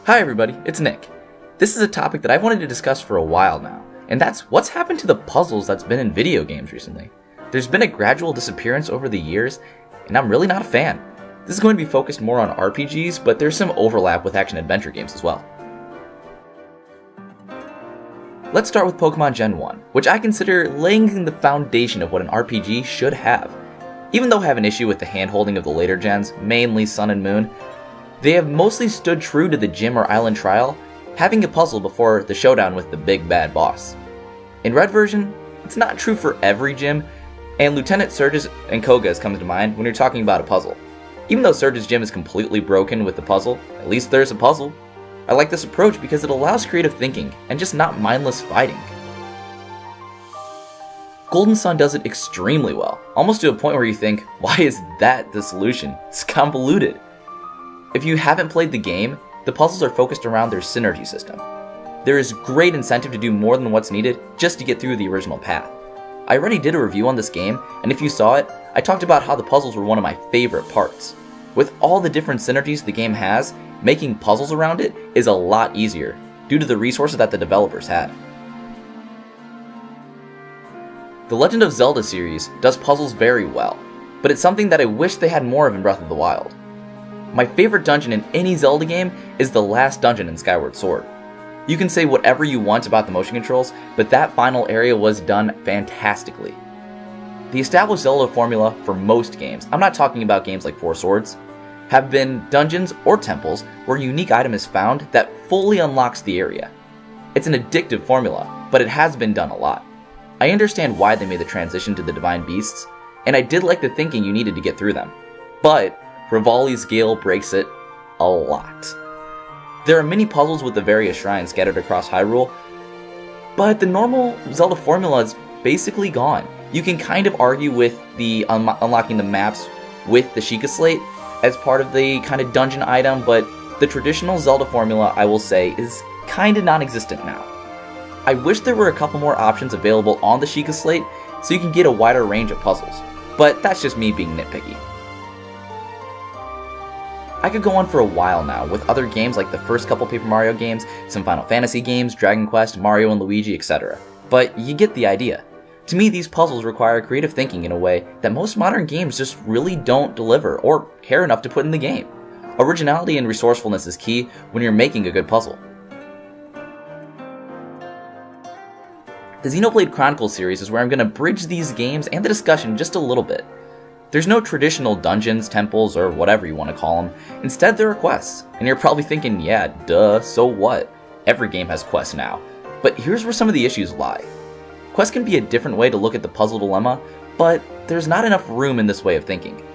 Hi everybody, it's Nick. This is a topic that I've wanted to discuss for a while now, and that's what's happened to the puzzles that's been in video games recently. There's been a gradual disappearance over the years, and I'm really not a fan. This is going to be focused more on RPGs, but there's some overlap with action-adventure games as well. Let's start with Pokemon Gen 1, which I consider laying the foundation of what an RPG should have. Even though I have an issue with the hand-holding of the later gens, mainly Sun and Moon, they have mostly stood true to the gym or island trial, having a puzzle before the showdown with the big bad boss. In Red version, it's not true for every gym, and Lieutenant Surge's and Koga's comes to mind when you're talking about a puzzle. Even though Surge's gym is completely broken with the puzzle, at least there's a puzzle. I like this approach because it allows creative thinking and just not mindless fighting. Golden Sun does it extremely well, almost to a point where you think, why is that the solution? It's convoluted. If you haven't played the game, the puzzles are focused around their synergy system. There is great incentive to do more than what's needed just to get through the original path. I already did a review on this game, and if you saw it, I talked about how the puzzles were one of my favorite parts. With all the different synergies the game has, making puzzles around it is a lot easier, due to the resources that the developers had. The Legend of Zelda series does puzzles very well, but it's something that I wish they had more of in Breath of the Wild. My favorite dungeon in any Zelda game is the last dungeon in Skyward Sword. You can say whatever you want about the motion controls, but that final area was done fantastically. The established Zelda formula for most games, I'm not talking about games like Four Swords, have been dungeons or temples where a unique item is found that fully unlocks the area. It's an addictive formula, but it has been done a lot. I understand why they made the transition to the Divine Beasts, and I did like the thinking you needed to get through them, but Rivali's Gale breaks it a lot. There are many puzzles with the various shrines scattered across Hyrule, but the normal Zelda formula is basically gone. You can kind of argue with the unlocking the maps with the Sheikah Slate as part of the kind of dungeon item, but the traditional Zelda formula, I will say, is kind of non-existent now. I wish there were a couple more options available on the Sheikah Slate so you can get a wider range of puzzles, but that's just me being nitpicky. I could go on for a while now with other games like the first couple Paper Mario games, some Final Fantasy games, Dragon Quest, Mario and Luigi, etc. But you get the idea. To me, these puzzles require creative thinking in a way that most modern games just really don't deliver or care enough to put in the game. Originality and resourcefulness is key when you're making a good puzzle. The Xenoblade Chronicles series is where I'm going to bridge these games and the discussion just a little bit. There's no traditional dungeons, temples, or whatever you want to call them. Instead, there are quests. And you're probably thinking, yeah, duh, so what? Every game has quests now. But here's where some of the issues lie. Quests can be a different way to look at the puzzle dilemma, but there's not enough room in this way of thinking.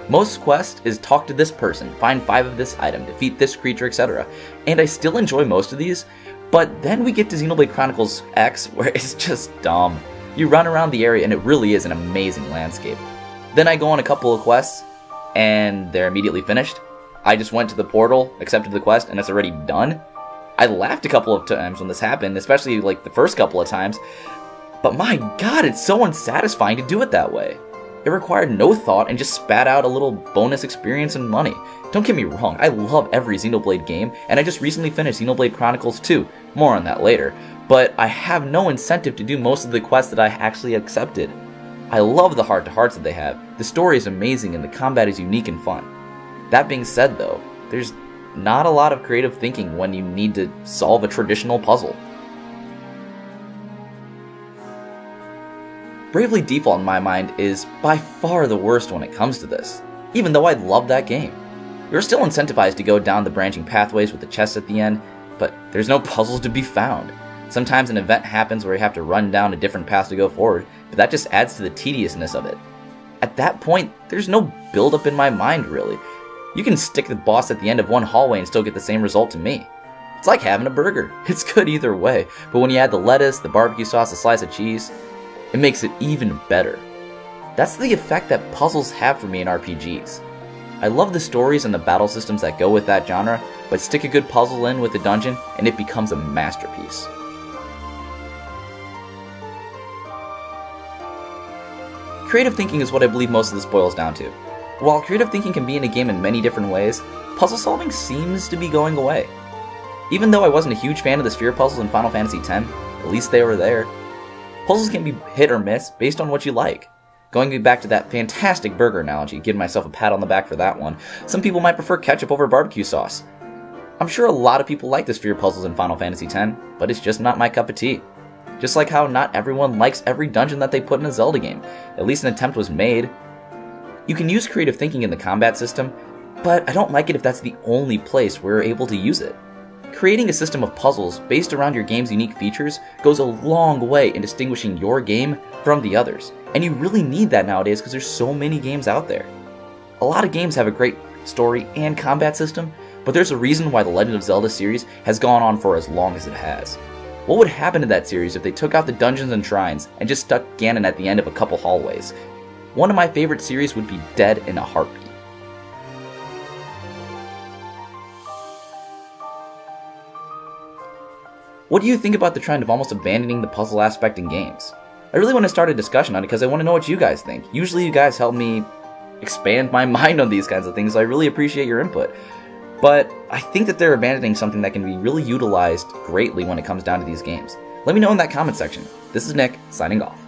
Most quest is talk to this person, find 5 of this item, defeat this creature, etc. And I still enjoy most of these, but then we get to Xenoblade Chronicles X where it's just dumb. You run around the area and it really is an amazing landscape. Then I go on a couple of quests, and they're immediately finished. I just went to the portal, accepted the quest, and it's already done. I laughed a couple of times when this happened, especially like the first couple of times, but my god, it's so unsatisfying to do it that way. It required no thought and just spat out a little bonus experience and money. Don't get me wrong, I love every Xenoblade game, and I just recently finished Xenoblade Chronicles 2, more on that later, but I have no incentive to do most of the quests that I actually accepted. I love the heart-to-hearts that they have, the story is amazing and the combat is unique and fun. That being said though, there's not a lot of creative thinking when you need to solve a traditional puzzle. Bravely Default in my mind is by far the worst when it comes to this, even though I love that game. You're still incentivized to go down the branching pathways with the chests at the end, but there's no puzzles to be found. Sometimes an event happens where you have to run down a different path to go forward, but that just adds to the tediousness of it. At that point, there's no build-up in my mind really. You can stick the boss at the end of one hallway and still get the same result to me. It's like having a burger. It's good either way, but when you add the lettuce, the barbecue sauce, a slice of cheese, it makes it even better. That's the effect that puzzles have for me in RPGs. I love the stories and the battle systems that go with that genre, but stick a good puzzle in with a dungeon and it becomes a masterpiece. Creative thinking is what I believe most of this boils down to. While creative thinking can be in a game in many different ways, puzzle solving seems to be going away. Even though I wasn't a huge fan of the sphere puzzles in Final Fantasy X, at least they were there. Puzzles can be hit or miss based on what you like. Going back to that fantastic burger analogy, giving myself a pat on the back for that one, some people might prefer ketchup over barbecue sauce. I'm sure a lot of people like the sphere puzzles in Final Fantasy X, but it's just not my cup of tea. Just like how not everyone likes every dungeon that they put in a Zelda game. At least an attempt was made. You can use creative thinking in the combat system, but I don't like it if that's the only place where we're able to use it. Creating a system of puzzles based around your game's unique features goes a long way in distinguishing your game from the others, and you really need that nowadays because there's so many games out there. A lot of games have a great story and combat system, but there's a reason why the Legend of Zelda series has gone on for as long as it has. What would happen to that series if they took out the dungeons and shrines and just stuck Ganon at the end of a couple hallways? One of my favorite series would be dead in a heartbeat. What do you think about the trend of almost abandoning the puzzle aspect in games? I really want to start a discussion on it because I want to know what you guys think. Usually you guys help me expand my mind on these kinds of things, so I really appreciate your input. But I think that they're abandoning something that can be really utilized greatly when it comes down to these games. Let me know in that comment section. This is Nick, signing off.